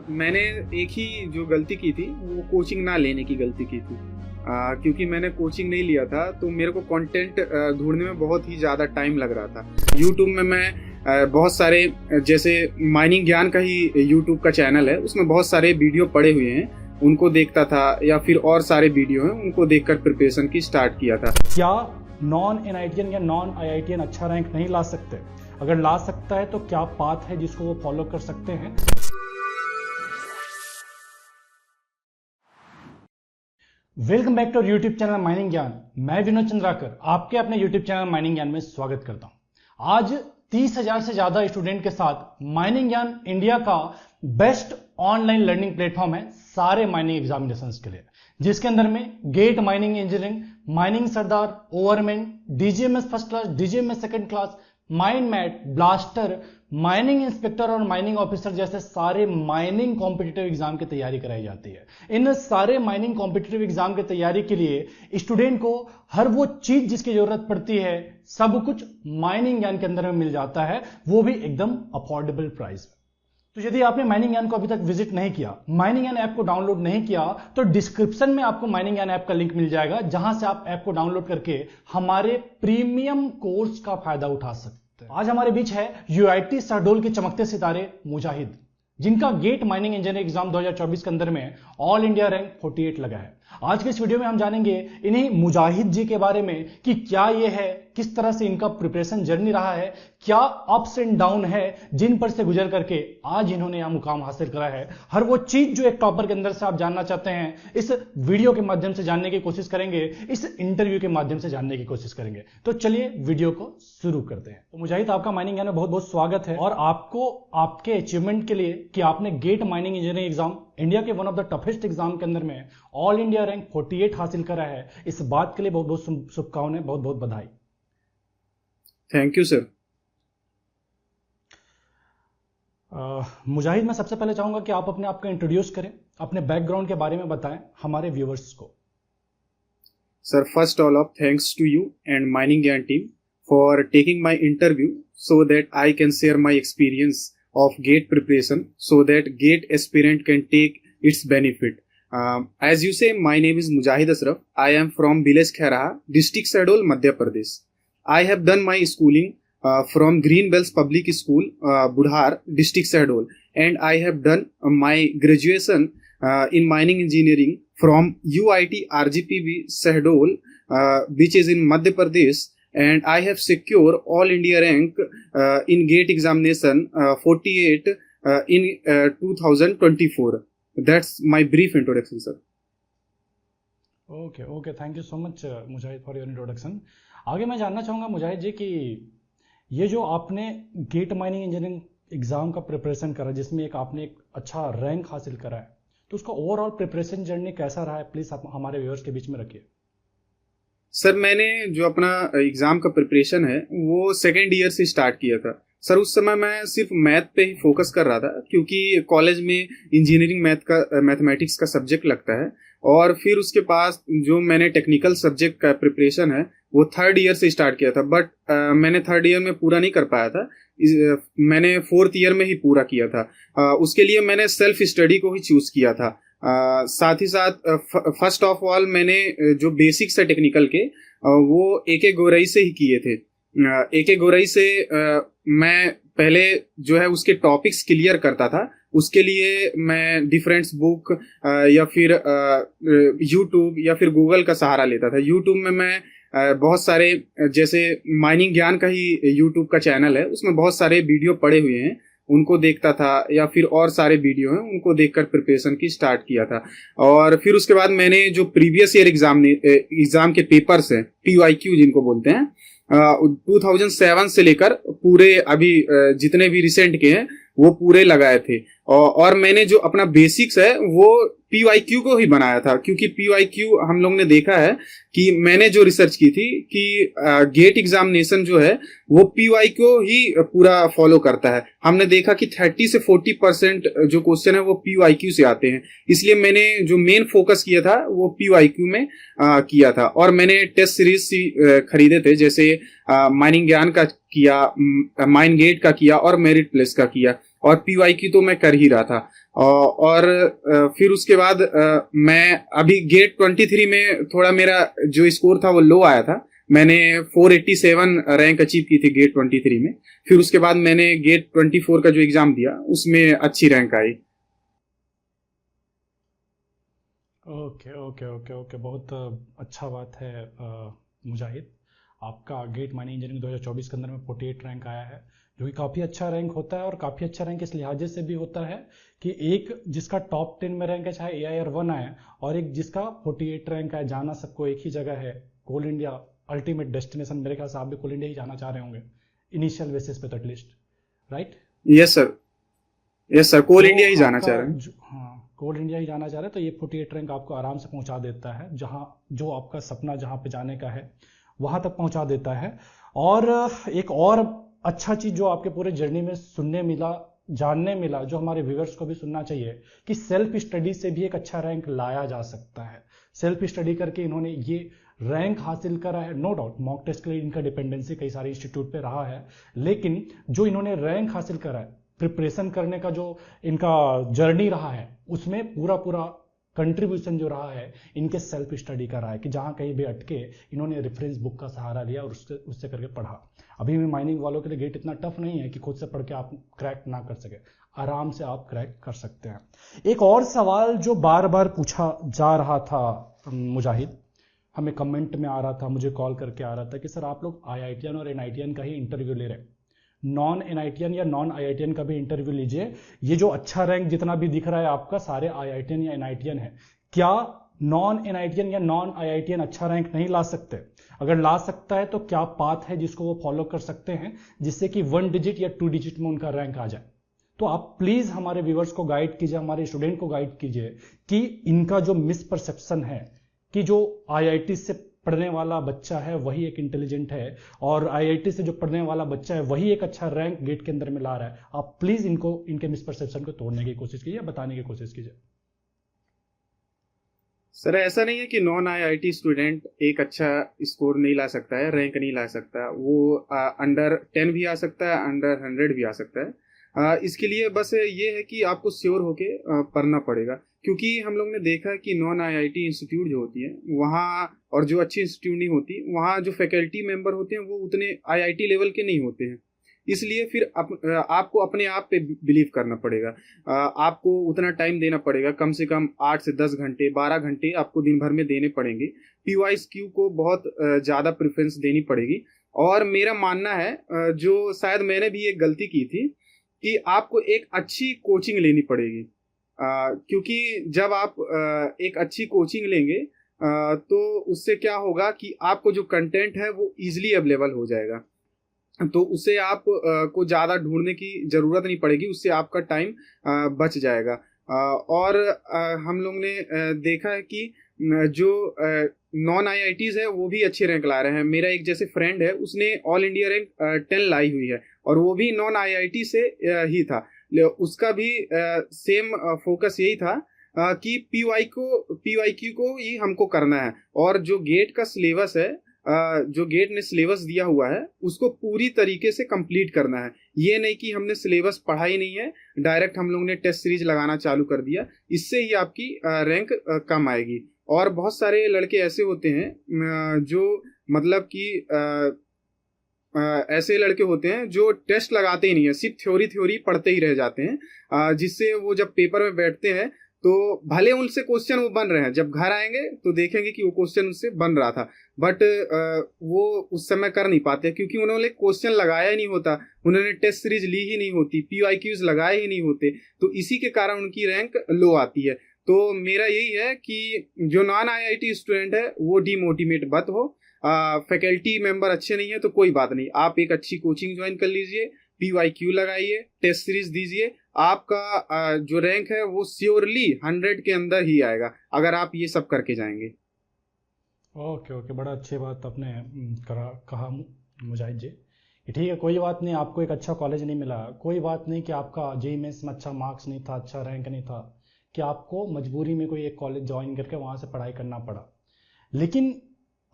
मैंने एक ही जो गलती की थी वो कोचिंग ना लेने की गलती की थी। क्योंकि मैंने कोचिंग नहीं लिया था तो मेरे को कंटेंट ढूंढने में बहुत ही ज़्यादा टाइम लग रहा था। यूट्यूब में मैं बहुत सारे जैसे माइनिंग ज्ञान का ही यूट्यूब का चैनल है, उसमें बहुत सारे वीडियो पड़े हुए हैं, उनको देखता था, या फिर और सारे वीडियो हैं उनको देखकर प्रिपरेशन की स्टार्ट किया था। क्या नॉन एनआईटीएन या नॉन आईआईटीएन अच्छा रैंक नहीं ला सकते? अगर ला सकता है तो क्या पाथ है जिसको वो फॉलो कर सकते हैं? Welcome back to YouTube channel mining Gyan. मैं विनोद चंद्राकर आपके अपने यूट्यूब चैनल माइनिंग ज्ञान में स्वागत करता हूं। आज 30,000 से ज्यादा स्टूडेंट के साथ माइनिंग ज्ञान इंडिया का बेस्ट ऑनलाइन लर्निंग प्लेटफॉर्म है सारे माइनिंग एग्जामिनेशंस के लिए, जिसके अंदर में GATE mining engineering, mining sardar, overman, DGMS first class, DGMS second class, mine mate, blaster, mining inspector और माइनिंग ऑफिसर जैसे सारे माइनिंग कॉम्पिटिटिव एग्जाम की तैयारी कराई जाती है। इन सारे माइनिंग कॉम्पिटिटिव एग्जाम की तैयारी के लिए स्टूडेंट को हर वो चीज जिसकी जरूरत पड़ती है सब कुछ माइनिंग ज्ञान के अंदर में मिल जाता है, वो भी एकदम अफोर्डेबल प्राइस में। तो यदि आपने माइनिंग ज्ञान को अभी तक विजिट नहीं किया, माइनिंग ज्ञान ऐप को डाउनलोड नहीं किया, तो डिस्क्रिप्शन में आपको माइनिंग ज्ञान ऐप का लिंक मिल जाएगा, जहां से आप ऐप को डाउनलोड करके हमारे प्रीमियम कोर्स का फायदा उठा सकते हैं। आज हमारे बीच है यूआईटी शहडोल के चमकते सितारे मुजाहिद, जिनका गेट माइनिंग इंजीनियरिंग एग्जाम 2024 के अंदर में ऑल इंडिया रैंक 48 लगा है। आज के इस वीडियो में हम जानेंगे इन्हीं मुजाहिद जी के बारे में कि क्या ये है, किस तरह से इनका प्रिपरेशन जर्नी रहा है, क्या अप्स एंड डाउन है जिन पर से गुजर करके आज इन्होंने यह मुकाम हासिल करा है। हर वो चीज जो एक टॉपर के अंदर से आप जानना चाहते हैं इस वीडियो के माध्यम से जानने की कोशिश करेंगे, इस इंटरव्यू के माध्यम से जानने की कोशिश करेंगे। तो चलिए वीडियो को शुरू करते हैं। तो मुजाहिद, आपका माइनिंग ज्ञान में बहुत बहुत स्वागत है, और आपको आपके अचीवमेंट के लिए कि आपने GATE mining engineering exam India के one of the toughest exam के अंदर में ऑल इंडिया रैंक 48 हासिल करा है, इस बात के लिए बहुत बहुत शुभकामनाएं, बहुत बहुत बधाई। Thank you sir. मुजाहिद, मैं सबसे पहले चाहूंगा कि आप अपने आप को इंट्रोड्यूस करें, अपने बैकग्राउंड के बारे में बताएं हमारे व्यूअर्स को। Sir, first all of thanks to you and mining Gyan team for taking my interview so that I can share my experience of GATE preparation so that GATE aspirant can take its benefit. As you say, my name is Mujahid Asraf. I am from village Khairaha, district Shahdol, Madhya Pradesh. I have done my schooling from Green Bells Public School, Budhar, district Shahdol, and I have done my graduation in mining engineering from UIT RGPV Shahdol, which is in Madhya Pradesh. And I have secured all India rank in GATE examination 48 in 2024. That's my brief introduction, sir. Okay, thank you so much Mujahid for your introduction. आगे मैं जानना चाहूँगा मुजाहिद जी कि ये जो आपने GATE mining engineering exam का preparation करा, जिसमें आपने एक अच्छा रैंक हासिल करा है, तो उसका ओवरऑल प्रिपरेशन जर्नी कैसा रहा है, प्लीज आप हमारे व्यूअर्स के बीच में रखिए। सर, मैंने जो अपना एग्जाम का प्रिपरेशन है वो सेकेंड ईयर से स्टार्ट किया था। सर, उस समय मैं सिर्फ मैथ पे ही फोकस कर रहा था, क्योंकि कॉलेज में इंजीनियरिंग मैथमेटिक्स का सब्जेक्ट लगता है, और फिर उसके पास जो मैंने टेक्निकल सब्जेक्ट का प्रिपरेशन है वो थर्ड ईयर से स्टार्ट किया था। बट मैंने थर्ड ईयर में पूरा नहीं कर पाया था, मैंने फोर्थ ईयर में ही पूरा किया था। उसके लिए मैंने सेल्फ स्टडी को ही चूज किया था। साथ ही साथ फर्स्ट ऑफ ऑल मैंने जो बेसिक्स है टेक्निकल के वो एक गोरई से ही किए थे। एक गोरई से मैं पहले जो है उसके टॉपिक्स क्लियर करता था। उसके लिए मैं डिफरेंट्स बुक या फिर यूट्यूब या फिर गूगल का सहारा लेता था। यूट्यूब में मैं बहुत सारे जैसे माइनिंग ज्ञान का ही यूट्यूब का चैनल है, उसमें बहुत सारे वीडियो पड़े हुए हैं, उनको देखता था, या फिर और सारे वीडियो हैं उनको देखकर प्रिपरेशन की स्टार्ट किया था। और फिर उसके बाद मैंने जो प्रीवियस ईयर एग्जाम के पेपर्स हैं, PYQ जिनको बोलते हैं, 2007 से लेकर पूरे अभी जितने भी रिसेंट के हैं वो पूरे लगाए थे। और मैंने जो अपना बेसिक्स है वो PYQ को ही बनाया था, क्योंकि PYQ हम लोग ने देखा है कि मैंने जो रिसर्च की थी कि गेट एग्जामिनेशन जो है वो PYQ ही पूरा फॉलो करता है। हमने देखा कि 30 से 40% जो क्वेश्चन है वो PYQ से आते हैं, इसलिए मैंने जो मेन फोकस किया था वो PYQ में किया था। और मैंने टेस्ट सीरीज खरीदे थे, जैसे माइनिंग ज्ञान का किया, माइन गेट का किया और मेरिट प्लस का किया, और PYQ तो मैं कर ही रहा था। और फिर उसके बाद मैं अभी गेट 23 में थोड़ा मेरा जो स्कोर था वो लो आया था। मैंने 487 रैंक अचीव की थी गेट 23 में। फिर उसके बाद मैंने गेट 24 का जो एग्जाम दिया उसमें अच्छी रैंक आई। ओके ओके ओके ओके, बहुत अच्छा बात है मुजाहिद। आपका गेट माइनिंग इंजीनियरिंग 2024 के अंदर में 48 रैंक आया है, जो कि काफ़ी अच्छा रैंक होता है। और काफ़ी अच्छा रैंक इस लिहाजे से भी होता है कि एक जिसका टॉप 10 में रैंक है, चाहे AIR 1 आए, और एक जिसका 48 रैंक है, जाना सबको एक ही जगह है, कोल इंडिया अल्टीमेट डेस्टिनेशन। मेरे ख्याल से आप भी कोल इंडिया ही जाना चाह रहे होंगे इनिशियल बेसिस पे तो at least, right? Yes sir, yes sir, coal तो इंडिया ही जाना आपका चाह रहे हैं। हाँ, कोल इंडिया ही जाना चाह रहे हैं, तो ये 48 रैंक आपको आराम से पहुंचा देता है, जहां जो आपका सपना जहां पे जाने का है वहां तक पहुंचा देता है। और एक और अच्छा चीज जो आपके पूरे जर्नी में सुनने मिला, जानने मिला, जो हमारे व्यूअर्स को भी सुनना चाहिए, कि सेल्फ स्टडी से भी एक अच्छा रैंक लाया जा सकता है। सेल्फ स्टडी करके इन्होंने ये रैंक हासिल करा है। नो डाउट मॉक टेस्ट के लिए इनका डिपेंडेंसी कई सारे इंस्टीट्यूट पे रहा है, लेकिन जो इन्होंने रैंक हासिल करा है, प्रिपरेशन करने का जो इनका जर्नी रहा है, उसमें पूरा पूरा कंट्रीब्यूशन जो रहा है इनके सेल्फ स्टडी का रहा है, कि जहां कहीं भी अटके इन्होंने रेफरेंस बुक का सहारा लिया और उससे उससे करके पढ़ा। अभी भी माइनिंग वालों के लिए गेट इतना टफ नहीं है कि खुद से पढ़ के आप क्रैक ना कर सके, आराम से आप क्रैक कर सकते हैं। एक और सवाल जो बार बार पूछा जा रहा था मुजाहिद, हमें कमेंट में आ रहा था, मुझे कॉल करके आ रहा था, कि सर आप लोग IITian और NITian का ही इंटरव्यू ले रहे हैं, नॉन NITian या नॉन IITian का भी इंटरव्यू लीजिए। ये जो अच्छा रैंक जितना भी दिख रहा है आपका, सारे IITian या NITian है। क्या नॉन NITian या नॉन IITian अच्छा रैंक नहीं ला सकते? अगर ला सकता है तो क्या पाथ है जिसको वो फॉलो कर सकते हैं, जिससे कि 1 डिजिट या 2 डिजिट में उनका रैंक आ जाए? तो आप प्लीज हमारे व्यूवर्स को गाइड कीजिए, हमारे स्टूडेंट को गाइड कीजिए, कि इनका जो मिसपरसेप्शन है कि जो IIT से पढ़ने वाला बच्चा है वही एक इंटेलिजेंट है, और IIT से जो पढ़ने वाला बच्चा है वही एक अच्छा रैंक गेट के अंदर में ला रहा है। आप प्लीज इनको, इनके मिसपरसेप्शन को तोड़ने की कोशिश कीजिए, बताने की कोशिश कीजिए। सर ऐसा नहीं है कि नॉन IIT स्टूडेंट एक अच्छा स्कोर नहीं ला सकता है, रैंक नहीं ला सकता। वो अंडर 10 भी आ सकता है, अंडर 100 भी आ सकता है। इसके लिए बस ये है कि आपको श्योर होके पढ़ना पड़ेगा। क्योंकि हम लोग ने देखा है कि नॉन IIT इंस्टीट्यूट जो होती है वहाँ, और जो अच्छी इंस्टीट्यूट नहीं होती वहाँ, जो फैकल्टी मेंबर होते हैं वो उतने IIT लेवल के नहीं होते हैं। इसलिए फिर आपको अपने आप पे बिलीव करना पड़ेगा। आपको उतना टाइम देना पड़ेगा, कम से कम 8 से 10 घंटे, 12 घंटे आपको दिन भर में देने पड़ेंगे। PYQ को बहुत ज़्यादा प्रेफरेंस देनी पड़ेगी। और मेरा मानना है, जो शायद मैंने भी एक गलती की थी, कि आपको एक अच्छी कोचिंग लेनी पड़ेगी। क्योंकि जब आप एक अच्छी कोचिंग लेंगे तो उससे क्या होगा कि आपको जो कंटेंट है वो इजीली अवेलेबल हो जाएगा। तो उससे आप को ज़्यादा ढूंढने की ज़रूरत नहीं पड़ेगी, उससे आपका टाइम बच जाएगा। और हम लोग ने देखा है कि जो नॉन IITs है वो भी अच्छे रैंक ला रहे हैं। मेरा एक जैसे फ्रेंड है, उसने ऑल इंडिया रैंक 10 लाई हुई है, और वो भी नॉन IIT से ही था। उसका भी सेम फोकस यही था कि PYQ को ही हमको करना है। और जो गेट का सिलेबस है, जो गेट ने सिलेबस दिया हुआ है उसको पूरी तरीके से कंप्लीट करना है। ये नहीं कि हमने सिलेबस पढ़ा ही नहीं है, डायरेक्ट हम लोग ने टेस्ट सीरीज लगाना चालू कर दिया, इससे ही आपकी रैंक कम आएगी। और बहुत सारे लड़के ऐसे होते हैं जो मतलब कि ऐसे लड़के होते हैं जो टेस्ट लगाते ही नहीं है, सिर्फ थ्योरी पढ़ते ही रह जाते हैं, जिससे वो जब पेपर में बैठते हैं तो भले उनसे क्वेश्चन वो बन रहे हैं, जब घर आएंगे तो देखेंगे कि वो क्वेश्चन उससे बन रहा था, बट वो उस समय कर नहीं पाते क्योंकि उन्होंने क्वेश्चन लगाया ही नहीं होता, उन्होंने टेस्ट सीरीज ली ही नहीं होती, PYQs लगाए ही नहीं होते। तो इसी के कारण उनकी रैंक लो आती है। तो मेरा यही है कि जो नॉन IIT स्टूडेंट है वो डीमोटिवेट मत हो। फैकल्टी मेंबर अच्छे नहीं है तो कोई बात नहीं, आप एक अच्छी कोचिंग ज्वाइन कर लीजिए, PYQ लगाइए, टेस्ट सीरीज दीजिए, आपका जो रैंक है वो श्योरली 100 के अंदर ही आएगा अगर आप ये सब करके जाएंगे। ओके ओके, बड़ा अच्छी बात आपने कहा मुजाहिद जी, कि ठीक है, कोई बात नहीं, आपको एक अच्छा कॉलेज नहीं मिला, कोई बात नहीं कि आपका JEE मेंस में अच्छा मार्क्स नहीं था, अच्छा रैंक नहीं था, कि आपको मजबूरी में कोई एक कॉलेज ज्वाइन करके वहाँ से पढ़ाई करना पड़ा। लेकिन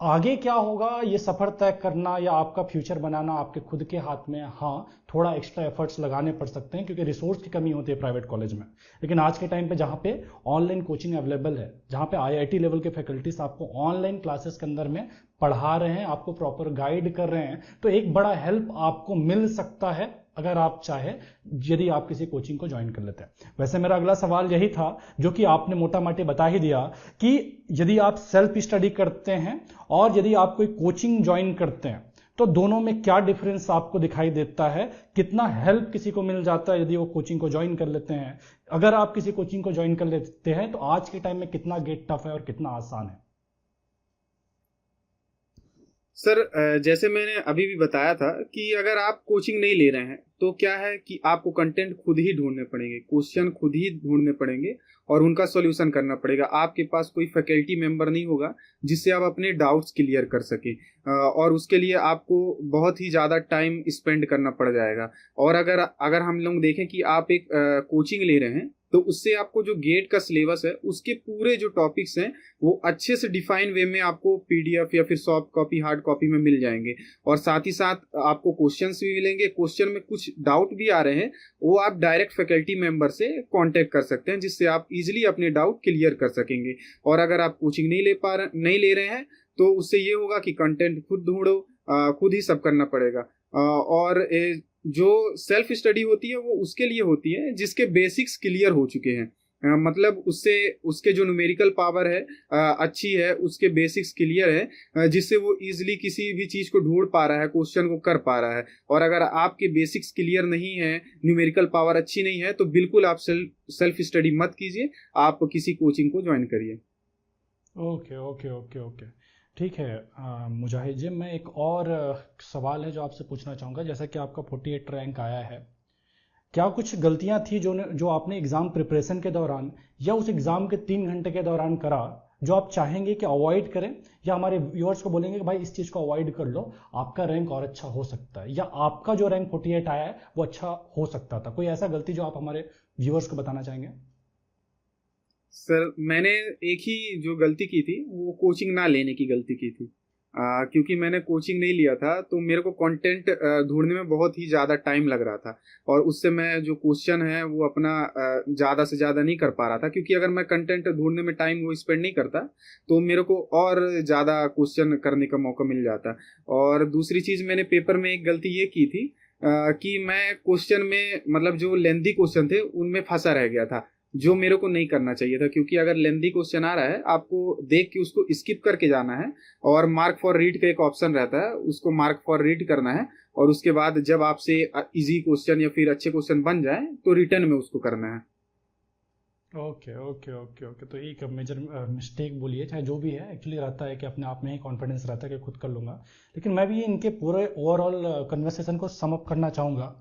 आगे क्या होगा ये सफर तय करना या आपका फ्यूचर बनाना आपके खुद के हाथ में है। हाँ, थोड़ा एक्स्ट्रा एफर्ट्स लगाने पड़ सकते हैं क्योंकि रिसोर्स की कमी होती है प्राइवेट कॉलेज में। लेकिन आज के टाइम पे जहाँ पे ऑनलाइन कोचिंग अवेलेबल है, जहाँ पे आईआईटी लेवल के फैकल्टीज आपको ऑनलाइन क्लासेस के अंदर में पढ़ा रहे हैं, आपको प्रॉपर गाइड कर रहे हैं, तो एक बड़ा हेल्प आपको मिल सकता है अगर आप चाहे, यदि आप किसी कोचिंग को ज्वाइन कर लेते हैं। वैसे मेरा अगला सवाल यही था जो कि आपने मोटा माटी बता ही दिया कि यदि आप सेल्फ स्टडी करते हैं और यदि आप कोई कोचिंग ज्वाइन करते हैं तो दोनों में क्या डिफरेंस आपको दिखाई देता है, कितना हेल्प किसी को मिल जाता है यदि वो कोचिंग को ज्वाइन कर लेते हैं। अगर आप किसी कोचिंग को ज्वाइन कर लेते हैं तो आज के टाइम में कितना गेट टफ है और कितना आसान है। सर जैसे मैंने अभी भी बताया था कि अगर आप कोचिंग नहीं ले रहे हैं तो क्या है कि आपको कंटेंट खुद ही ढूंढने पड़ेंगे, क्वेश्चन खुद ही ढूंढने पड़ेंगे और उनका सॉल्यूशन करना पड़ेगा। आपके पास कोई फैकल्टी मेंबर नहीं होगा जिससे आप अपने डाउट्स क्लियर कर सकें, और उसके लिए आपको बहुत ही ज़्यादा टाइम स्पेंड करना पड़ जाएगा। और अगर अगर हम लोग देखें कि आप एक कोचिंग ले रहे हैं तो उससे आपको जो गेट का सिलेबस है उसके पूरे जो टॉपिक्स हैं वो अच्छे से डिफाइन वे में आपको पीडीएफ या फिर सॉफ्ट कॉपी हार्ड कॉपी में मिल जाएंगे। और साथ ही साथ आपको क्वेश्चंस भी मिलेंगे। क्वेश्चन में कुछ डाउट भी आ रहे हैं वो आप डायरेक्ट फैकल्टी मेंबर से कांटेक्ट कर सकते हैं जिससे आप इजीली अपने डाउट क्लियर कर सकेंगे। और अगर आप कोचिंग नहीं ले रहे हैं तो उससे ये होगा कि कंटेंट खुद ढूंढो, खुद ही सब करना पड़ेगा। और जो सेल्फ स्टडी होती है वो उसके लिए होती है जिसके बेसिक्स क्लियर हो चुके हैं, मतलब उससे उसके जो न्यूमेरिकल पावर है अच्छी है, उसके बेसिक्स क्लियर है, जिससे वो इजीली किसी भी चीज को ढूंढ पा रहा है, क्वेश्चन को कर पा रहा है। और अगर आपके बेसिक्स क्लियर नहीं है, न्यूमेरिकल पावर अच्छी नहीं है, तो बिल्कुल आप सेल्फ स्टडी मत कीजिए, आप किसी कोचिंग को ज्वाइन करिए। ओके ओके ओके ओके, ठीक है। मुजाहिद जी, मैं एक और सवाल है जो आपसे पूछना चाहूँगा। जैसा कि आपका 48 रैंक आया है, क्या कुछ गलतियां थी जो आपने एग्ज़ाम प्रिपरेशन के दौरान या उस एग्ज़ाम के 3 घंटे के दौरान करा, जो आप चाहेंगे कि अवॉइड करें, या हमारे व्यूअर्स को बोलेंगे कि भाई इस चीज़ को अवॉइड कर लो, आपका रैंक और अच्छा हो सकता है, या आपका जो रैंक 48 आया है वो अच्छा हो सकता था? कोई ऐसा गलती जो आप हमारे व्यूअर्स को बताना चाहेंगे? सर मैंने एक ही जो गलती की थी वो कोचिंग ना लेने की गलती की थी। क्योंकि मैंने कोचिंग नहीं लिया था तो मेरे को कंटेंट ढूंढने में बहुत ही ज़्यादा टाइम लग रहा था, और उससे मैं जो क्वेश्चन है वो अपना ज़्यादा से ज़्यादा नहीं कर पा रहा था। क्योंकि अगर मैं कंटेंट ढूंढने में टाइम वो स्पेंड नहीं करता तो मेरे को और ज़्यादा क्वेश्चन करने का मौका मिल जाता। और दूसरी चीज़, मैंने पेपर में एक गलती ये की थी कि मैं क्वेश्चन में, मतलब जो लेंथी क्वेश्चन थे उनमें फंसा रह गया था, जो मेरे को नहीं करना चाहिए था। क्योंकि अगर लेंथी क्वेश्चन आ रहा है आपको देख के उसको स्किप करके जाना है, और मार्क फॉर रीड का एक ऑप्शन रहता है, उसको मार्क फॉर रीड करना है, और उसके बाद जब आपसे इजी क्वेश्चन या फिर अच्छे क्वेश्चन बन जाए तो रिटर्न में उसको करना है। ओके ओके ओके ओके, तो एक मेजर मिस्टेक बोलिए, चाहे जो भी है, एक्चुअली रहता है कि अपने आप में ही कॉन्फिडेंस रहता है कि खुद कर लूँगा। लेकिन मैं भी इनके पूरे ओवरऑल कन्वर्सेशन को सम अप करना चाहूँगा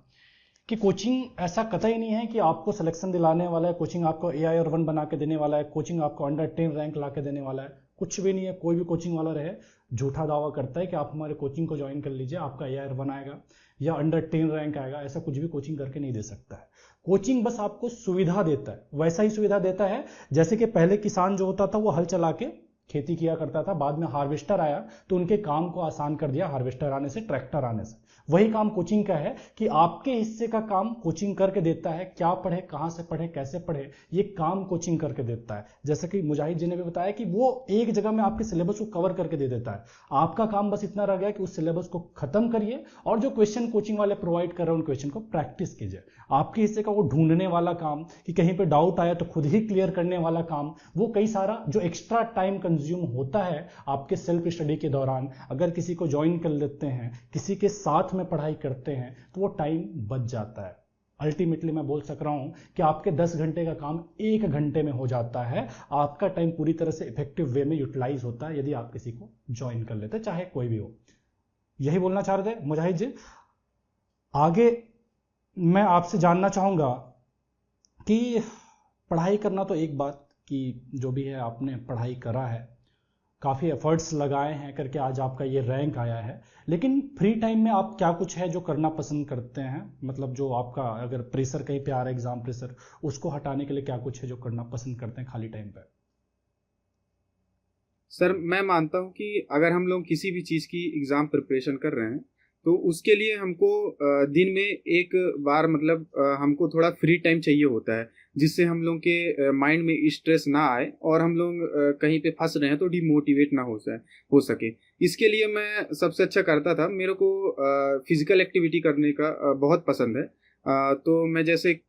कि कोचिंग ऐसा कतई नहीं है कि आपको सिलेक्शन दिलाने वाला है, कोचिंग आपको AI और 1 बना के देने वाला है, कोचिंग आपको अंडर 10 रैंक ला के देने वाला है। कुछ भी नहीं है। कोई भी कोचिंग वाला रहे झूठा दावा करता है कि आप हमारे कोचिंग को ज्वाइन कर लीजिए, आपका AI और 1 आएगा या अंडर 10 रैंक आएगा, ऐसा कुछ भी कोचिंग करके नहीं दे सकता है। कोचिंग बस आपको सुविधा देता है, वैसा ही सुविधा देता है जैसे कि पहले किसान जो होता था वो हल चला के खेती किया करता था, बाद में हार्वेस्टर आया तो उनके काम को आसान कर दिया, हार्वेस्टर आने से, ट्रैक्टर आने से। वही काम कोचिंग का है कि आपके हिस्से का काम कोचिंग करके देता है। क्या पढ़े, कहाँ से पढ़े, कैसे पढ़े, ये काम कोचिंग करके देता है। जैसे कि मुजाहिद जी ने भी बताया कि वो एक जगह में आपके सिलेबस को कवर करके दे देता है। आपका काम बस इतना रह गया कि उस सिलेबस को खत्म करिए और जो क्वेश्चन कोचिंग वाले प्रोवाइड कर रहे हैं उन क्वेश्चन को प्रैक्टिस कीजिए। आपके हिस्से का वो ढूंढने वाला काम, कि कहीं पे डाउट आया तो खुद ही क्लियर करने वाला काम, वो कई सारा जो एक्स्ट्रा टाइम कंज्यूम होता है आपके सेल्फ स्टडी के दौरान, अगर किसी को ज्वाइन कर लेते हैं, किसी के साथ में पढ़ाई करते हैं, तो वो टाइम बच जाता है। अल्टीमेटली मैं बोल सक रहा हूं कि आपके 10 घंटे का काम 1 घंटे में हो जाता है। आपका टाइम पूरी तरह से इफेक्टिव वे में यूटिलाइज होता है यदि आप किसी को ज्वाइन कर लेते, चाहे कोई भी हो। यही बोलना चाह रहे थे मुजाहिद जी। आगे मैं आपसे जानना चाहूंगा कि पढ़ाई करना तो एक बात, कि जो भी है आपने पढ़ाई करा है, काफ़ी एफर्ट्स लगाए हैं करके आज आपका ये रैंक आया है, लेकिन फ्री टाइम में आप क्या कुछ है जो करना पसंद करते हैं? मतलब जो आपका अगर प्रेशर कहीं पे आ रहा है, एग्जाम प्रेशर, उसको हटाने के लिए क्या कुछ है जो करना पसंद करते हैं खाली टाइम पे? सर मैं मानता हूँ कि अगर हम लोग किसी भी चीज़ की एग्ज़ाम प्रिपरेशन कर रहे हैं तो उसके लिए हमको दिन में एक बार मतलब हमको थोड़ा फ्री टाइम चाहिए होता है, जिससे हम लोग के माइंड में स्ट्रेस ना आए और हम लोग कहीं पे फंस रहे हैं तो डिमोटिवेट ना हो सके। इसके लिए मैं सबसे अच्छा करता था, मेरे को फिजिकल एक्टिविटी करने का बहुत पसंद है। तो मैं जैसे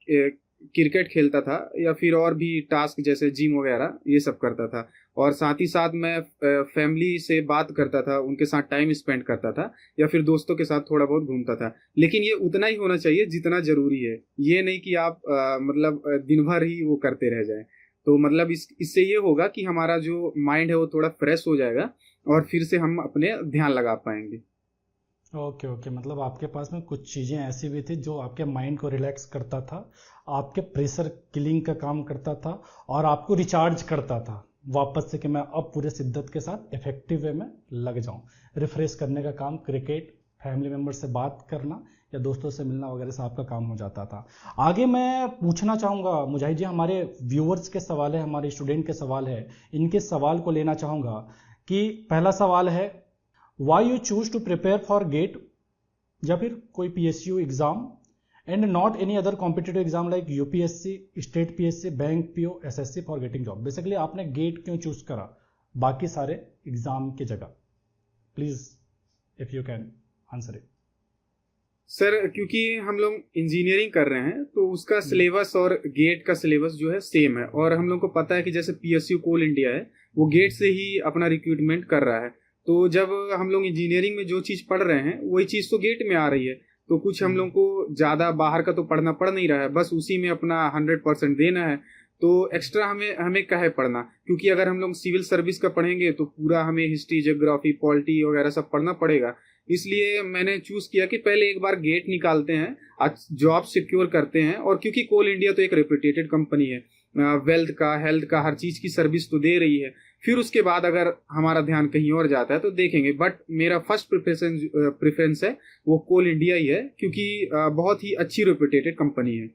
क्रिकेट खेलता था या फिर और भी टास्क जैसे जिम वगैरह ये सब करता था। और साथ ही साथ मैं फैमिली से बात करता था, उनके साथ टाइम स्पेंड करता था या फिर दोस्तों के साथ थोड़ा बहुत घूमता था। लेकिन ये उतना ही होना चाहिए जितना जरूरी है, ये नहीं कि आप मतलब दिन भर ही वो करते रह जाएं। तो मतलब इससे ये होगा कि हमारा जो माइंड है वो थोड़ा फ्रेश हो जाएगा और फिर से हम अपने ध्यान लगा पाएंगे। ओके ओके, मतलब आपके पास में कुछ चीज़ें ऐसी भी थी जो आपके माइंड को रिलैक्स करता था, आपके प्रेशर किलिंग का काम करता था और आपको रिचार्ज करता था वापस से कि मैं अब पूरे शिद्दत के साथ इफेक्टिव वे में लग जाऊं। रिफ्रेश करने का काम क्रिकेट, फैमिली मेम्बर से बात करना या दोस्तों से मिलना वगैरह से आपका काम हो जाता था। आगे मैं पूछना चाहूँगा मुजाहिद जी, हमारे व्यूअर्स के सवाल है, हमारे स्टूडेंट के सवाल है, इनके सवाल को लेना चाहूँगा कि पहला सवाल है, why you choose to prepare for GATE या फिर कोई PSU exam and not any other competitive exam like UPSC, state PSC, bank PO, SSC for getting job. Basically आपने गेट क्यों चूज करा बाकी सारे एग्जाम की जगह? Please if you can answer it. Sir क्योंकि हम लोग इंजीनियरिंग कर रहे हैं तो उसका सिलेबस और गेट का सिलेबस जो है सेम है, और हम लोग को पता है कि जैसे पीएसयू कोल इंडिया है वो गेट से ही अपना रिक्रूटमेंट कर रहा है। तो जब हम लोग इंजीनियरिंग में जो चीज़ पढ़ रहे हैं वही चीज़ तो गेट में आ रही है, तो कुछ हम लोग को ज़्यादा बाहर का तो पढ़ना पड़ नहीं रहा है, बस उसी में अपना 100% देना है। तो एक्स्ट्रा हमें हमें काहे पढ़ना, क्योंकि अगर हम लोग सिविल सर्विस का पढ़ेंगे तो पूरा हमें हिस्ट्री, ज्योग्राफी, पॉलिटी वगैरह सब पढ़ना पड़ेगा। इसलिए मैंने चूज किया कि पहले एक बार गेट निकालते हैं, आज जॉब सिक्योर करते हैं। और क्योंकि कोल इंडिया तो एक रेपुटेटेड कंपनी है, वेल्थ का, हेल्थ का, हर चीज की सर्विस तो दे रही है। फिर उसके बाद अगर हमारा ध्यान कहीं और जाता है तो देखेंगे, बट मेरा फर्स्ट प्रेफरेंस है वो कोल इंडिया ही है, क्योंकि बहुत ही अच्छी रेपुटेटेड कंपनी है।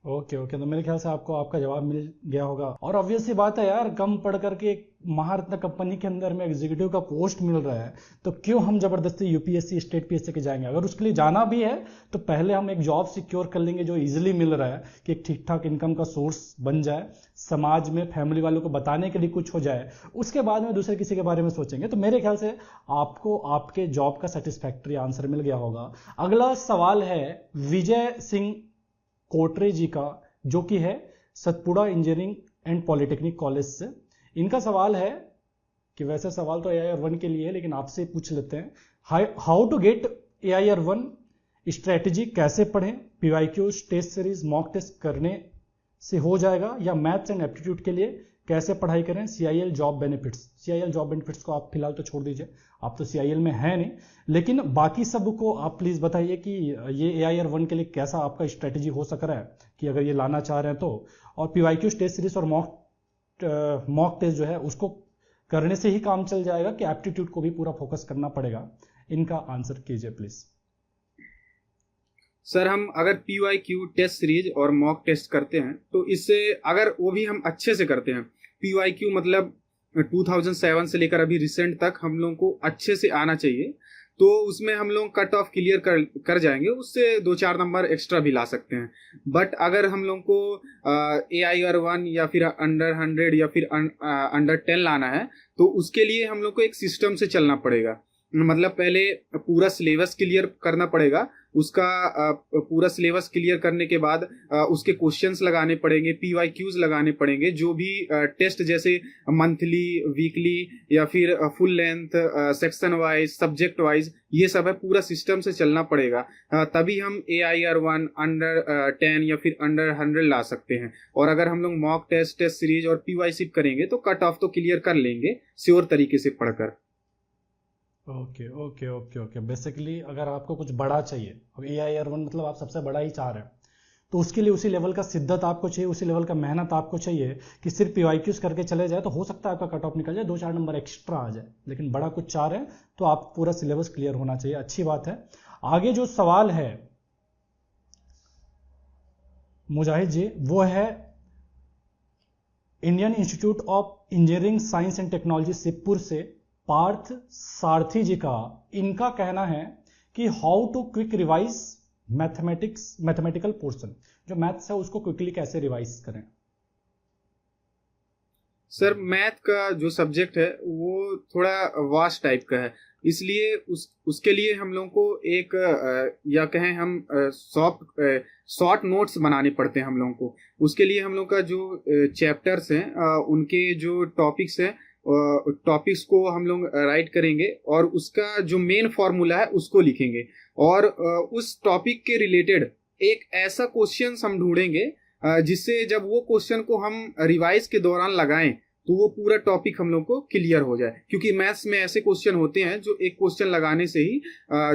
ओके ओके, तो मेरे ख्याल से आपको आपका जवाब मिल गया होगा। और ऑब्वियस सी बात है यार, कम पढ़ करके एक महारत्न कंपनी के अंदर में एग्जीक्यूटिव का पोस्ट मिल रहा है, तो क्यों हम जबरदस्ती यूपीएससी, स्टेट पीएससी के जाएंगे? अगर उसके लिए जाना भी है तो पहले हम एक जॉब सिक्योर कर लेंगे जो इजीली मिल रहा है, कि एक ठीक ठाक इनकम का सोर्स बन जाए, समाज में फैमिली वालों को बताने के लिए कुछ हो जाए, उसके बाद में दूसरे किसी के बारे में सोचेंगे। तो मेरे ख्याल से आपको आपके जॉब का सेटिस्फैक्ट्री आंसर मिल गया होगा। अगला सवाल है विजय सिंह कोटरे जी का, जो कि है Satpura engineering and polytechnic college से। इनका सवाल है कि वैसे सवाल तो AIR1 के लिए है, लेकिन आपसे पूछ लेते हैं, how to get AIR1 strategy, कैसे पढ़ें, PYQs, test series, mock test करने से हो जाएगा या मैथ्स एंड एप्टीट्यूड के लिए कैसे पढ़ाई करें, CIL job benefits. CIL job benefits को आप फिलहाल तो छोड़ दीजिए, आप तो CIL में है नहीं, लेकिन बाकी सब को आप प्लीज बताइए कि ये AIR1 के लिए कैसा आपका स्ट्रेटेजी हो सक रहा है कि अगर ये लाना चाह रहे हैं तो। और पीवाईक्यू टेस्ट सीरीज और मॉक टेस्ट जो है उसको करने से ही काम चल जाएगा कि एप्टीट्यूड को भी पूरा फोकस करना पड़ेगा? इनका आंसर कीजिए प्लीज। सर हम अगर PYQ टेस्ट सीरीज और मॉक टेस्ट करते हैं तो इससे, अगर वो भी हम अच्छे से करते हैं, PYQ मतलब 2007 से लेकर अभी रिसेंट तक हम लोगों को अच्छे से आना चाहिए, तो उसमें हम लोग कट ऑफ क्लियर कर जाएंगे, उससे 2-4 नंबर एक्स्ट्रा भी ला सकते हैं। बट अगर हम लोग को AIR1 या फिर अंडर 100 या फिर अंडर 10 लाना है तो उसके लिए हम लोग को एक सिस्टम से चलना पड़ेगा। मतलब पहले पूरा सिलेबस क्लियर करना पड़ेगा, उसका पूरा सिलेबस क्लियर करने के बाद उसके क्वेश्चंस लगाने पड़ेंगे, PYQs लगाने पड़ेंगे, जो भी टेस्ट जैसे मंथली, वीकली या फिर full length, section wise, subject wise, ये सब है, पूरा सिस्टम से चलना पड़ेगा। तभी हम AIR1 अंडर 10 या फिर अंडर 100 ला सकते हैं। और अगर हम लोग मॉक टेस्ट, टेस्ट सीरीज और PYC करेंगे तो कट ऑफ तो क्लियर कर लेंगे श्योर तरीके से पढ़कर। Okay okay okay okay, basically अगर आपको कुछ बड़ा चाहिए, अब AIR1 मतलब आप सबसे बड़ा ही चाह रहे हैं, तो उसके लिए उसी लेवल का शिद्दत आपको चाहिए, उसी लेवल का मेहनत आपको चाहिए कि सिर्फ PYQs करके चले जाए तो हो सकता है आपका कट ऑफ निकल जाए, 2-4 नंबर एक्स्ट्रा आ जाए, लेकिन बड़ा कुछ चाह रहे हैं तो आप पूरा सिलेबस क्लियर होना चाहिए। अच्छी बात है। आगे जो सवाल है मुजाहिद जी, वो है Indian Institute of Engineering Science and Technology Shibpur से पार्थ सारथी जी का, इनका कहना है कि how to quick revise mathematical portion, जो मैथ्स है उसको क्विकली कैसे रिवाइज करें। सर मैथ का जो सब्जेक्ट है वो थोड़ा वास्ट टाइप का है, इसलिए उसके लिए हम लोगों को एक या कहें हम शॉर्ट नोट्स बनाने पड़ते हैं हम लोगों को। उसके लिए हम लोग का जो चैप्टर्स हैं उनके जो टॉपिक्स हैं, टॉपिक्स को हम लोग राइट करेंगे और उसका जो मेन फॉर्मूला है उसको लिखेंगे, और उस टॉपिक के रिलेटेड एक ऐसा क्वेश्चन हम ढूंढेंगे जिससे जब वो क्वेश्चन को हम रिवाइज के दौरान लगाएं तो वो पूरा टॉपिक हम लोग को क्लियर हो जाए। क्योंकि मैथ्स में ऐसे क्वेश्चन होते हैं जो एक क्वेश्चन लगाने से ही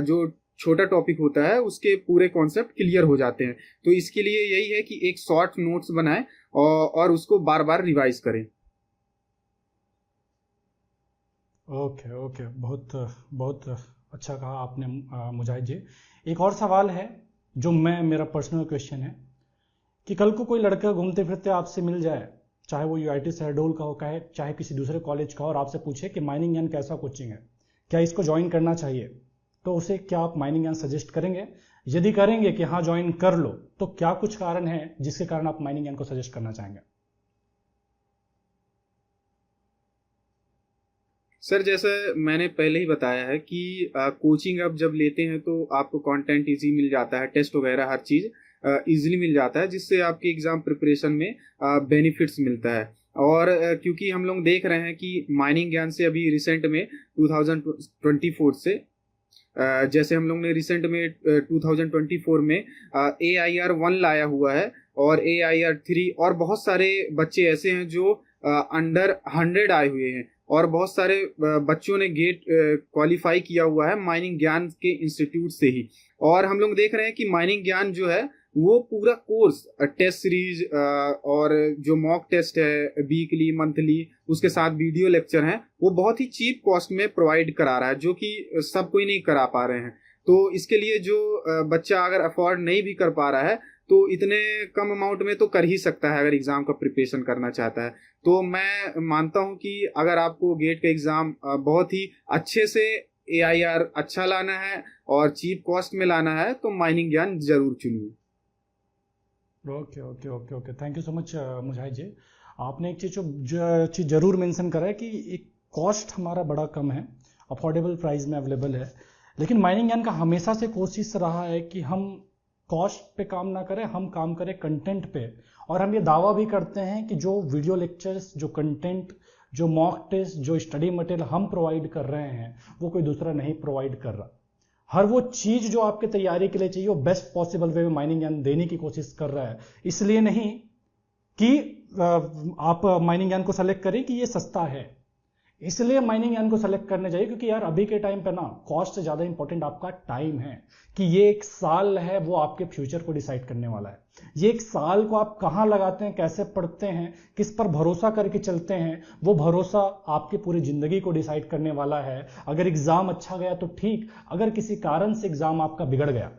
जो छोटा टॉपिक होता है उसके पूरे कॉन्सेप्ट क्लियर हो जाते हैं। तो इसके लिए यही है कि एक शॉर्ट नोट्स बनाएं और उसको बार बार रिवाइज करें। ओके ओके, बहुत बहुत अच्छा कहा आपने मुजाहिद जी। एक और सवाल है जो मेरा पर्सनल क्वेश्चन है कि कल को कोई लड़का घूमते फिरते आपसे मिल जाए, चाहे वो यूआईटी शहडोल का हो, चाहे किसी दूसरे कॉलेज का हो, और आपसे पूछे कि माइनिंग ज्ञान कैसा कोचिंग है, क्या इसको ज्वाइन करना चाहिए, तो उसे क्या आप माइनिंग ज्ञान सजेस्ट करेंगे? यदि करेंगे कि हाँ ज्वाइन कर लो, तो क्या कुछ कारण है जिसके कारण आप माइनिंग ज्ञान को सजेस्ट करना चाहेंगे? सर जैसे मैंने पहले ही बताया है कि कोचिंग आप जब लेते हैं तो आपको कंटेंट इजी मिल जाता है, टेस्ट वगैरह हर चीज़ इजीली मिल जाता है, जिससे आपके एग्जाम प्रिपरेशन में बेनिफिट्स मिलता है। और क्योंकि हम लोग देख रहे हैं कि माइनिंग ज्ञान से अभी रिसेंट में 2024 से जैसे हम लोग ने रिसेंट में 2024 में AIR1 लाया हुआ है और AIR3, और बहुत सारे बच्चे ऐसे हैं जो अंडर 100 आए हुए हैं, और बहुत सारे बच्चों ने गेट क्वालिफाई किया हुआ है माइनिंग ज्ञान के इंस्टीट्यूट से ही। और हम लोग देख रहे हैं कि माइनिंग ज्ञान जो है वो पूरा कोर्स, टेस्ट सीरीज और जो मॉक टेस्ट है वीकली मंथली, उसके साथ वीडियो लेक्चर हैं, वो बहुत ही चीप कॉस्ट में प्रोवाइड करा रहा है, जो कि सब कोई नहीं करा पा रहे हैं। तो इसके लिए जो बच्चा अगर अफोर्ड नहीं भी कर पा रहा है तो इतने कम अमाउंट में तो कर ही सकता है अगर एग्जाम का प्रिपरेशन करना चाहता है। तो मैं मानता हूं कि अगर आपको गेट का एग्जाम बहुत ही अच्छे से AIR अच्छा लाना है और चीप कॉस्ट में लाना है तो माइनिंग ज्ञान जरूर चुनिए। Okay okay okay okay, thank you so much Mujahid ji. आपने एक चीज़ जरूर मेंशन करा है कि एक कॉस्ट हमारा बड़ा कम है, अफोर्डेबल प्राइस में अवेलेबल है। लेकिन माइनिंग ज्ञान का हमेशा से कोशिश रहा है कि हम कॉस्ट पे काम ना करें, हम काम करें कंटेंट पे। और हम ये दावा भी करते हैं कि जो वीडियो लेक्चर्स, जो कंटेंट, जो मॉक टेस्ट, जो स्टडी मटेरियल हम प्रोवाइड कर रहे हैं वो कोई दूसरा नहीं प्रोवाइड कर रहा। हर वो चीज जो आपके तैयारी के लिए चाहिए वो बेस्ट पॉसिबल वे में माइनिंग ज्ञान देने की कोशिश कर रहा है। इसलिए नहीं कि आप माइनिंग ज्ञान को सेलेक्ट करें कि ये सस्ता है, इसलिए माइनिंग ज्ञान को सेलेक्ट करने चाहिए, क्योंकि यार अभी के टाइम पे ना कॉस्ट से ज्यादा इंपॉर्टेंट आपका टाइम है, कि ये एक साल है वो आपके फ्यूचर को डिसाइड करने वाला है। ये एक साल को आप कहाँ लगाते हैं, कैसे पढ़ते हैं, किस पर भरोसा करके चलते हैं, वो भरोसा आपकी पूरी जिंदगी को डिसाइड करने वाला है। अगर एग्जाम अच्छा गया तो ठीक, अगर किसी कारण से एग्जाम आपका बिगड़ गया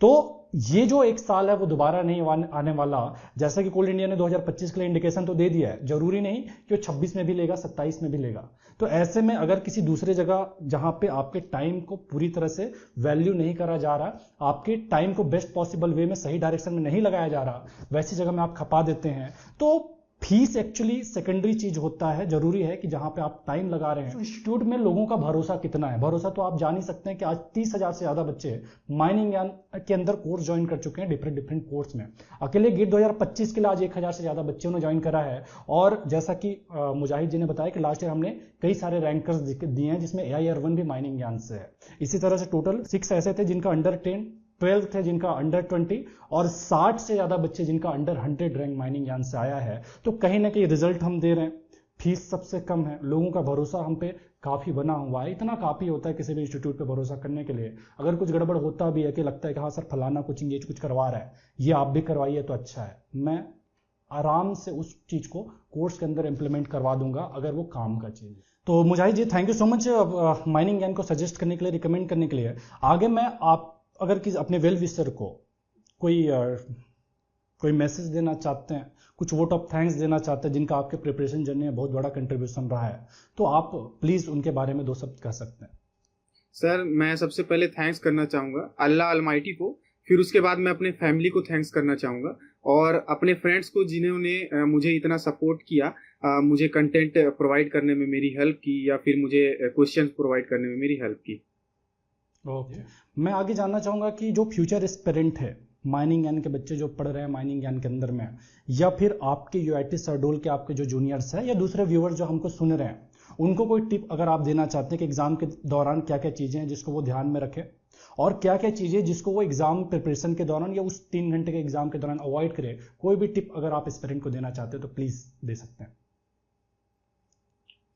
तो ये जो एक साल है वो दोबारा नहीं आने वाला। जैसा कि कोल इंडिया ने 2025 के लिए इंडिकेशन तो दे दिया है, जरूरी नहीं कि वो 26 में भी लेगा, 27 में भी लेगा। तो ऐसे में अगर किसी दूसरे जगह जहां पे आपके टाइम को पूरी तरह से वैल्यू नहीं करा जा रहा, आपके टाइम को बेस्ट पॉसिबल वे में सही डायरेक्शन में नहीं लगाया जा रहा, वैसी जगह में आप खपा देते हैं, तो फीस एक्चुअली सेकेंडरी चीज होता है। जरूरी है कि जहां पे आप टाइम लगा रहे हैं, इंस्टीट्यूट में लोगों का भरोसा कितना है। भरोसा तो आप जान ही सकते हैं कि आज 30,000 से ज्यादा बच्चे माइनिंग ज्ञान के अंदर कोर्स ज्वाइन कर चुके हैं, डिफरेंट कोर्स में। अकेले गेट 2025 के लिए आज 1,000 से ज्यादा बच्चों ने ज्वाइन करा है। और जैसा कि मुजाहिद जी ने बताया कि लास्ट ईयर हमने कई सारे रैंकर्स दिए हैं जिसमें AIR1 भी माइनिंग ज्ञान से है। इसी तरह से टोटल 6 ऐसे थे जिनका अंडर 10, 12 थे जिनका अंडर 20, और 60 से ज्यादा बच्चे जिनका अंडर 100 रैंक माइनिंग ज्ञान से आया है। तो कहीं ना कहीं रिजल्ट हम दे रहे हैं, फीस सबसे कम है, लोगों का भरोसा हम पे काफी बना हुआ है। इतना काफी होता है किसी भी इंस्टीट्यूट पे भरोसा करने के लिए। अगर कुछ गड़बड़ होता भी है कि लगता है कि हाँ सर फलाना कोचिंग ये कुछ करवा रहा है, ये आप भी करवाइए तो अच्छा है, मैं आराम से उस चीज को कोर्स के अंदर इंप्लीमेंट करवा दूंगा अगर वो काम का चीज है। तो Mujahid ji thank you so much mining Gyan को सजेस्ट करने के लिए, रिकमेंड करने के लिए। आगे मैं आप अगर किसी अपने वेल विशर को कोई कोई मैसेज देना चाहते हैं, कुछ वोट ऑफ थैंक्स देना चाहते हैं जिनका आपके प्रिपरेशन जर्नी में बहुत बड़ा कंट्रीब्यूशन रहा है, तो आप प्लीज उनके बारे में 2 शब्द कह सकते हैं। सर मैं सबसे पहले थैंक्स करना चाहूँगा अल्लाह अलमाइटी को, फिर उसके बाद मैं अपने फैमिली को थैंक्स करना चाहूँगा और अपने फ्रेंड्स को जिन्होंने मुझे इतना सपोर्ट किया, मुझे कंटेंट प्रोवाइड करने में मेरी हेल्प की या फिर मुझे क्वेश्चंस प्रोवाइड करने में मेरी हेल्प की। ओके, मैं आगे जानना चाहूँगा कि जो फ्यूचर एस्पिरेंट है, माइनिंग ज्ञान के बच्चे जो पढ़ रहे हैं माइनिंग ज्ञान के अंदर में, या फिर आपके यूआईटी शहडोल के आपके जो जूनियर्स हैं या दूसरे व्यूअर जो हमको सुन रहे हैं, उनको कोई टिप अगर आप देना चाहते हैं कि एग्जाम के दौरान क्या क्या चीज़ें हैं जिसको वो ध्यान में रखें और क्या क्या चीज़ें जिसको वो एग्जाम प्रिपरेशन के दौरान या उस 3 घंटे के एग्जाम के दौरान अवॉइड करे, कोई भी टिप अगर आप एस्पिरेंट को देना चाहते हैं तो प्लीज दे सकते हैं।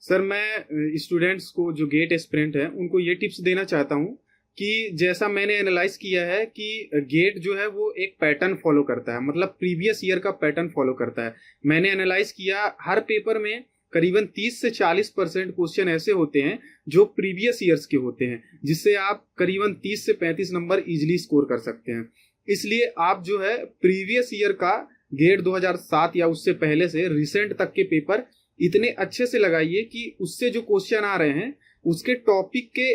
सर मैं स्टूडेंट्स को जो गेट एस्पिरेंट है उनको ये टिप्स देना चाहता हूँ कि जैसा मैंने एनालाइज किया है कि गेट जो है वो एक पैटर्न फॉलो करता है, मतलब प्रीवियस ईयर का पैटर्न फॉलो करता है। मैंने एनालाइज किया हर पेपर में करीबन 30 से 40% क्वेश्चन ऐसे होते हैं जो प्रीवियस ईयर्स के होते हैं, जिससे आप करीबन 30 से 35 नंबर इजीली स्कोर कर सकते हैं। इसलिए आप जो है प्रीवियस ईयर का गेट 2007 या उससे पहले से रिसेंट तक के पेपर इतने अच्छे से लगाइए कि उससे जो क्वेश्चन आ रहे हैं उसके टॉपिक के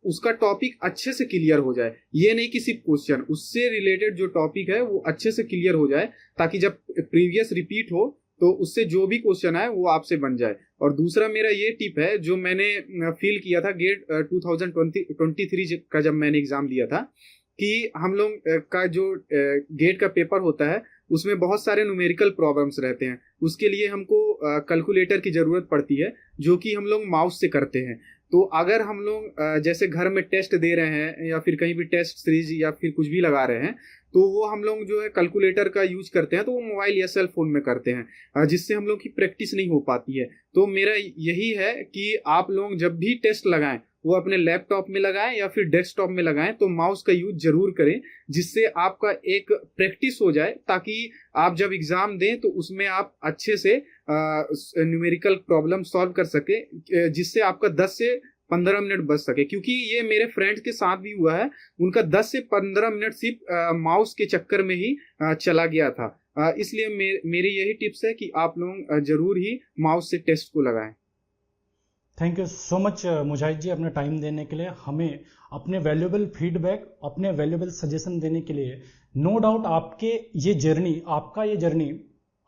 उसका टॉपिक अच्छे से क्लियर हो जाए। ये नहीं कि सिर्फ क्वेश्चन, उससे रिलेटेड जो टॉपिक है वो अच्छे से क्लियर हो जाए ताकि जब प्रीवियस रिपीट हो तो उससे जो भी क्वेश्चन आए वो आपसे बन जाए। और दूसरा मेरा ये टिप है जो मैंने फील किया था गेट 2023 का जब मैंने एग्जाम दिया था कि हम लोग का जो गेट का पेपर होता है उसमें बहुत सारे न्यूमेरिकल प्रॉब्लम्स रहते हैं। उसके लिए हमको कैलकुलेटर की ज़रूरत पड़ती है जो कि हम लोग माउस से करते हैं। तो अगर हम लोग जैसे घर में टेस्ट दे रहे हैं या फिर कहीं भी टेस्ट सीरीज या फिर कुछ भी लगा रहे हैं तो वो हम लोग जो है कैलकुलेटर का यूज करते हैं, तो वो मोबाइल या सेल फोन में करते हैं जिससे हम लोग की प्रैक्टिस नहीं हो पाती है। तो मेरा यही है कि आप लोग जब भी टेस्ट लगाएं वो अपने लैपटॉप में लगाएं या फिर डेस्कटॉप में लगाएं, तो माउस का यूज जरूर करें जिससे आपका एक प्रैक्टिस हो जाए ताकि आप जब एग्जाम दें तो उसमें आप अच्छे से न्यूमेरिकल प्रॉब्लम सॉल्व कर सके, जिससे आपका 10 से 15 मिनट बच सके। क्योंकि ये मेरे फ्रेंड्स के साथ भी हुआ है, उनका 10 से 15 मिनट सिर्फ माउस के चक्कर में ही चला गया था। इसलिए मेरी यही टिप्स है कि आप लोग जरूर ही माउस से टेस्ट को लगाएं। Thank you so much Mujahid जी अपना टाइम देने के लिए, हमें अपने वैल्यूएबल फीडबैक, अपने वैल्यूएबल सजेशन देने के लिए। नो डाउट आपका ये जर्नी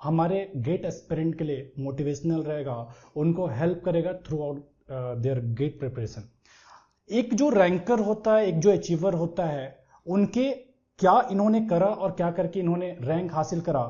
हमारे गेट एस्पिरेंट के लिए मोटिवेशनल रहेगा, उनको हेल्प करेगा throughout their GATE preparation. एक जो रैंकर होता है, एक जो अचीवर होता है, उनके क्या इन्होंने करा और क्या करके इन्होंने रैंक हासिल करा,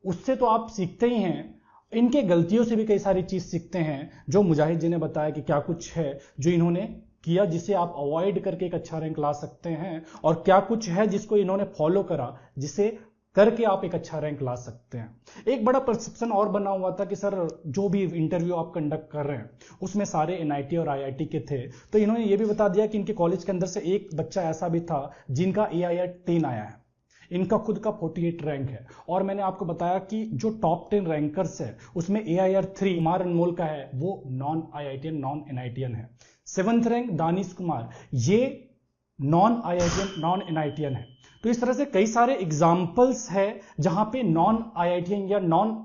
उससे तो आप सीखते ही हैं। इनके गलतियों से भी कई सारी चीज सीखते हैं, जो मुजाहिद जी ने बताया कि क्या कुछ है जो इन्होंने किया जिसे आप अवॉइड करके एक अच्छा रैंक ला सकते हैं, और क्या कुछ है जिसको इन्होंने फॉलो करा जिसे करके आप एक अच्छा रैंक ला सकते हैं। एक बड़ा परसेप्शन और बना हुआ था कि सर जो भी इंटरव्यू आप कंडक्ट कर रहे हैं उसमें सारे एनआईटी और आईआईटी के थे, तो इन्होंने ये भी बता दिया कि इनके कॉलेज के अंदर से एक बच्चा ऐसा भी था जिनका AIR 10 आया है, इनका खुद का 48 रैंक है। और मैंने आपको बताया कि जो टॉप 10 रैंकर्स है उसमें AIR 3 कुमार अनमोल का है, वो नॉन IITian नॉन NITian है। 7th रैंक दानिश कुमार, ये नॉन IITian नॉन NITian है। तो इस तरह से कई सारे एग्जाम्पल्स है जहां पे नॉन IITian या नॉन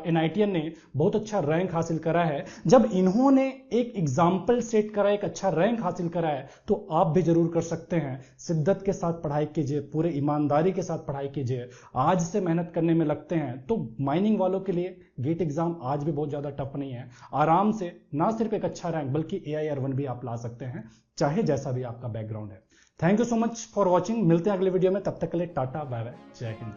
NITian ने बहुत अच्छा रैंक हासिल करा है। जब इन्होंने एक एग्जाम्पल सेट करा, एक अच्छा रैंक हासिल करा है, तो आप भी जरूर कर सकते हैं। शिद्दत के साथ पढ़ाई कीजिए, पूरे ईमानदारी के साथ पढ़ाई कीजिए, आज से मेहनत करने में लगते हैं तो माइनिंग वालों के लिए गेट एग्जाम आज भी बहुत ज्यादा टफ नहीं है। आराम से ना सिर्फ एक अच्छा रैंक बल्कि AIR 1 भी आप ला सकते हैं, चाहे जैसा भी आपका बैकग्राउंड है। Thank you so much for watching. मिलते हैं अगले वीडियो में, तब तक के लिए टाटा बाय बाय, जय हिंद।